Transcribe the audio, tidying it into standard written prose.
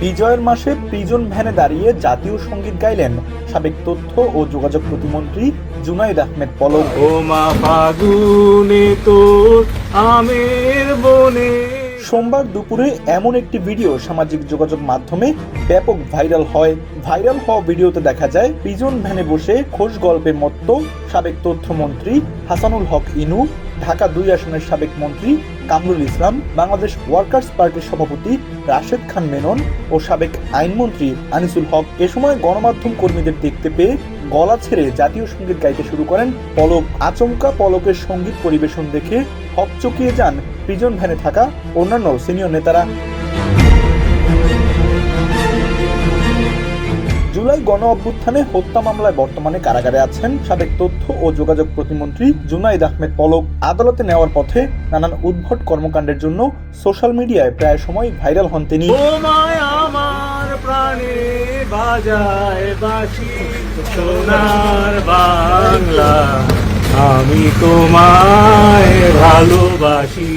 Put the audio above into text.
বিজয়ের মাসে প্রিজন ভ্যানে দাঁড়িয়ে জাতীয় সঙ্গীত গাইলেন সাবেক তথ্য ও যোগাযোগ প্রতিমন্ত্রী জুনাইদ আহমেদ পলক। সোমবার দুপুরে এমন একটি ভিডিও সামাজিক যোগাযোগ মাধ্যমে ব্যাপক ভাইরাল হয়। ভাইরাল হওয়া ভিডিওতে দেখা যায় প্রিজন ভ্যানে বসে খোশ গল্পে মত্ত সাবেক তথ্যমন্ত্রী হাসানুল হক ইনু, ঢাকা 2 আসনের সাবেক মন্ত্রী কামরুল ইসলাম, বাংলাদেশ ওয়ার্কার্স পার্টির সভাপতি রাশেদ খান মেনন ও সাবেক আইনমন্ত্রী আনিসুল হক। এ সময় গণমাধ্যম কর্মীদের দেখতে পেয়ে গলা ছেড়ে জাতীয় সঙ্গীত গাইতে শুরু করেন পলক। আচমকা পলকের সঙ্গীত পরিবেশন দেখে হকচকিয়ে যান প্রিজন ভ্যানে থাকা অন্যান্য সিনিয়র নেতারা। জুলাই গণ অভ্যুত্থানে হত্যা মামলায় বর্তমানে কারাগারে আছেন সাবেক তথ্য ও যোগাযোগ প্রতিমন্ত্রী জুনাইদ আহমেদ পলক। আদালতে নেওয়ার পথে নানান উদ্ভট কর্মকাণ্ডের জন্য সোশ্যাল মিডিয়ায় প্রায় সময় ভাইরাল হন তিনি। আমার প্রাণে বাজায় বাঁশি সোনার বাংলা, আমি তোমায় ভালোবাসি।